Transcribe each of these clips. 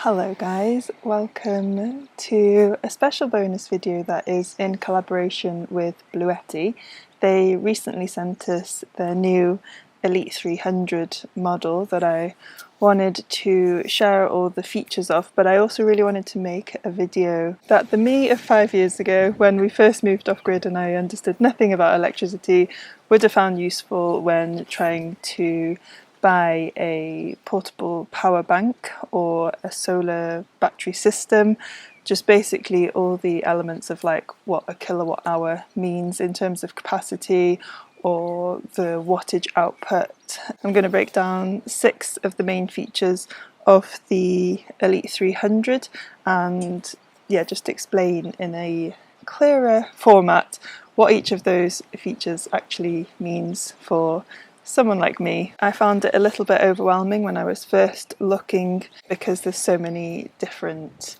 Hello guys, welcome to a special bonus video that is in collaboration with Bluetti. They recently sent us their new Elite 300 model that I wanted to share all the features of, but I also really wanted to make a video that the me of 5 years ago, when we first moved off grid and I understood nothing about electricity, would have found useful when trying to buy a portable power bank or a solar battery system. Just basically all the elements of like what a kilowatt hour means in terms of capacity or the wattage output. I'm going to break down 6 of the main features of the Elite 300 and just explain in a clearer format what each of those features actually means for someone like me. I found it a little bit overwhelming when I was first looking because there's so many different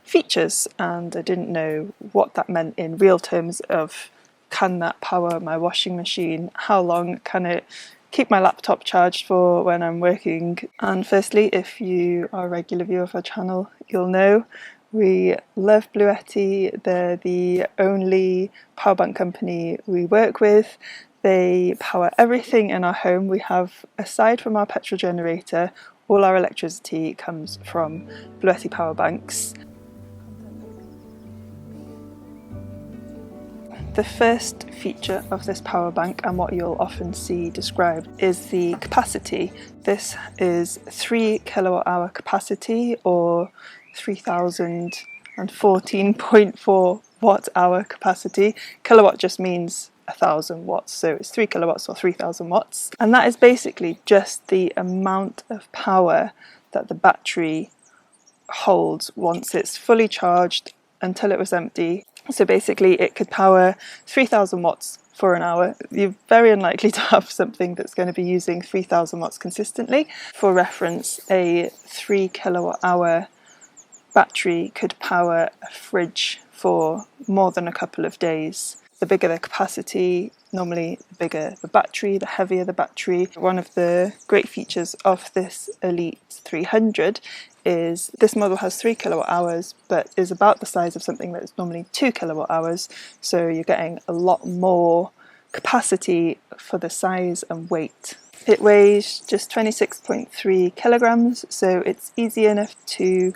features and I didn't know what that meant in real terms of can that power my washing machine, how long can it keep my laptop charged for when I'm working. And firstly, if you are a regular viewer of our channel, you'll know we love Bluetti. They're the only power bank company we work with. They power everything in our home. We have, aside from our petrol generator, all our electricity comes from Bluetti power banks. The first feature of this power bank, and what you'll often see described, is the capacity. This is 3 kilowatt hour capacity, or 3014.4 watt hour capacity. Kilowatt just means 1,000 watts, so it's 3 kilowatts or 3,000 watts, and that is basically just the amount of power that the battery holds once it's fully charged until it was empty. So basically it could power 3,000 watts for an hour. You're very unlikely to have something that's going to be using 3,000 watts consistently. For reference, a 3 kilowatt hour battery could power a fridge for more than a couple of days. The bigger the capacity, normally the bigger the battery, the heavier the battery. One of the great features of this Elite 300 is this model has 3 kilowatt hours but is about the size of something that is normally 2 kilowatt hours, so you're getting a lot more capacity for the size and weight. It weighs just 26.3 kilograms, so it's easy enough to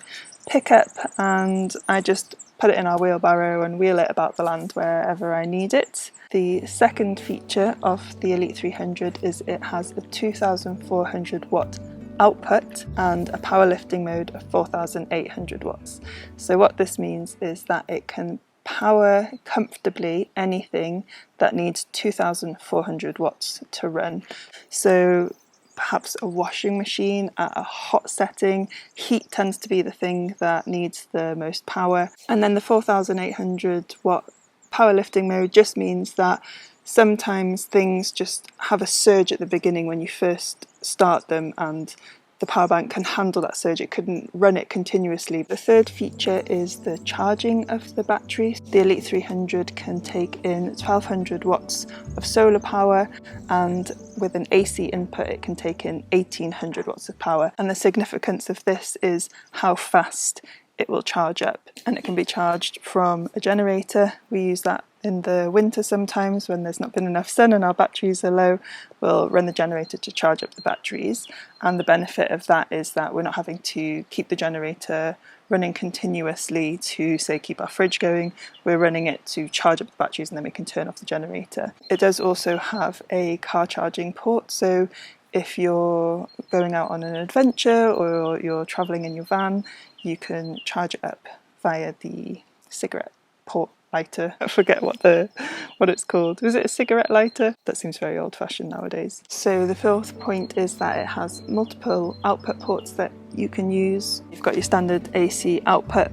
pick up, and I just put it in our wheelbarrow and wheel it about the land wherever I need it. The second feature of the Elite 300 is it has a 2,400 watt output and a powerlifting mode of 4,800 watts. So what this means is that it can power comfortably anything that needs 2,400 watts to run. So perhaps a washing machine at a hot setting. Heat tends to be the thing that needs the most power. And then the 4,800 watt powerlifting mode just means that sometimes things just have a surge at the beginning when you first start them, and the power bank can handle that surge. It couldn't run it continuously. The third feature is the charging of the battery. The Elite 300 can take in 1,200 watts of solar power, and with an AC input it can take in 1,800 watts of power. And the significance of this is how fast it will charge up, and it can be charged from a generator. We use that in the winter sometimes when there's not been enough sun and our batteries are low. We'll run the generator to charge up the batteries, and the benefit of that is that we're not having to keep the generator running continuously to, say, keep our fridge going. We're running it to charge up the batteries and then we can turn off the generator. It does also have a car charging port, so if you're going out on an adventure or you're travelling in your van, you can charge it up via the cigarette port lighter. I forget what it's called. Is it a cigarette lighter? That seems very old-fashioned nowadays. So the fourth point is that it has multiple output ports that you can use. You've got your standard AC output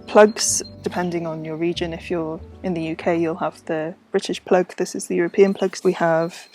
plugs, depending on your region. If you're in the UK, you'll have the British plug. This is the European plugs. We have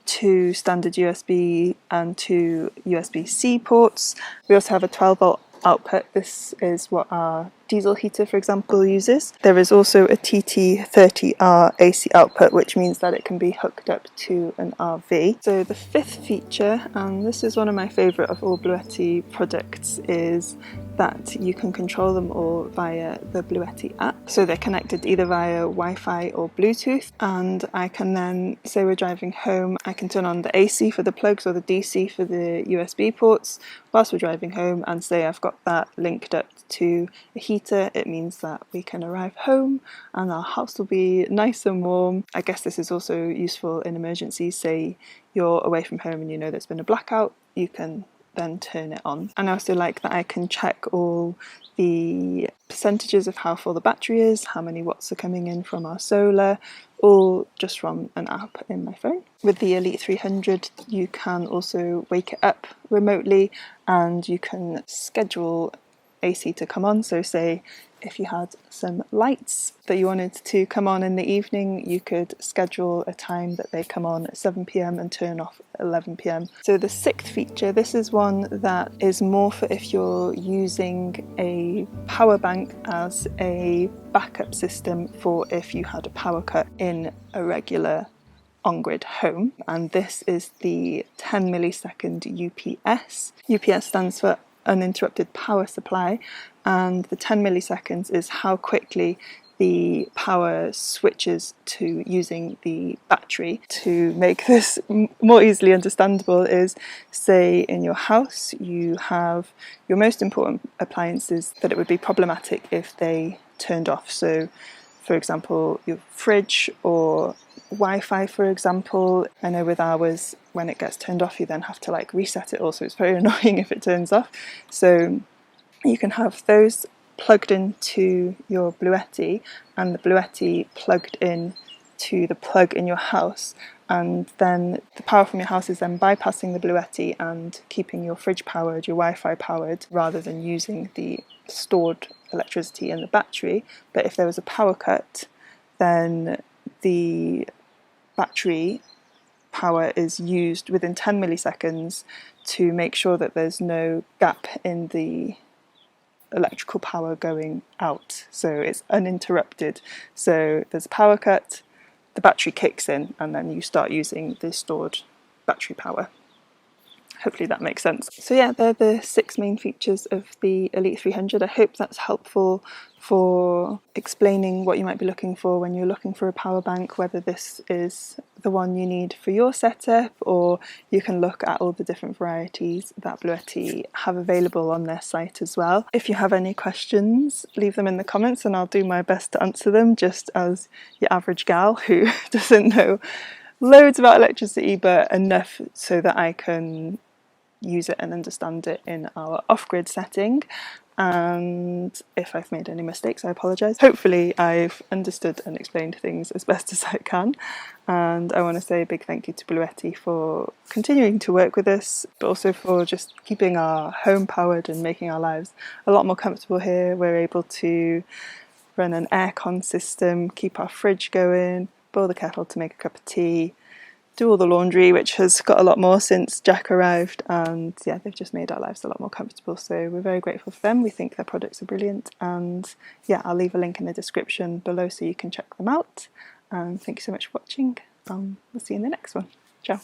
2 standard USB and 2 USB-C ports. We also have a 12-volt output. This is what our diesel heater, for example, uses. There is also a TT30R AC output, which means that it can be hooked up to an RV. So the fifth feature, and this is one of my favourite of all Bluetti products, is that you can control them all via the Bluetti app. So they're connected either via Wi-Fi or Bluetooth, and I can then, say we're driving home, I can turn on the AC for the plugs or the DC for the USB ports whilst we're driving home, and say I've got that linked up to a heater. It means that we can arrive home and our house will be nice and warm. I guess this is also useful in emergencies. Say you're away from home and you know there's been a blackout, you can then turn it on. And I also like that I can check all the percentages of how full the battery is, how many watts are coming in from our solar, all just from an app in my phone. With the Elite 300 you can also wake it up remotely and you can schedule AC to come on. So say if you had some lights that you wanted to come on in the evening, you could schedule a time that they come on at 7 p.m. and turn off at 11 p.m. So the sixth feature, this is one that is more for if you're using a power bank as a backup system for if you had a power cut in a regular on-grid home. And this is the 10 millisecond UPS. UPS stands for uninterrupted power supply, and the 10 milliseconds is how quickly the power switches to using the battery. To make this more easily understandable is, say in your house you have your most important appliances that it would be problematic if they turned off. So for example your fridge or Wi-Fi, for example. I know with ours, when it gets turned off you then have to reset it all, so it's very annoying if it turns off. So you can have those plugged into your Bluetti and the Bluetti plugged in to the plug in your house, and then the power from your house is then bypassing the Bluetti and keeping your fridge powered, your Wi-Fi powered, rather than using the stored electricity in the battery. But if there was a power cut, then the battery power is used within 10 milliseconds to make sure that there's no gap in the electrical power going out. So it's uninterrupted. So there's a power cut, the battery kicks in, and then you start using the stored battery power. Hopefully that makes sense. So yeah, they're the 6 main features of the Elite 300. I hope that's helpful for explaining what you might be looking for when you're looking for a power bank, whether this is the one you need for your setup, or you can look at all the different varieties that Bluetti have available on their site as well. If you have any questions, leave them in the comments and I'll do my best to answer them, just as your average gal who doesn't know loads about electricity, but enough so that I can use it and understand it in our off-grid setting. And if I've made any mistakes, I apologise. Hopefully I've understood and explained things as best as I can, and I want to say a big thank you to Bluetti for continuing to work with us, but also for just keeping our home powered and making our lives a lot more comfortable here. We're able to run an aircon system, keep our fridge going, boil the kettle to make a cup of tea, do all the laundry, which has got a lot more since Jack arrived, and yeah, they've just made our lives a lot more comfortable, so we're very grateful for them. We think their products are brilliant, and yeah, I'll leave a link in the description below so you can check them out. And thank you so much for watching. We'll see you in the next one. Ciao.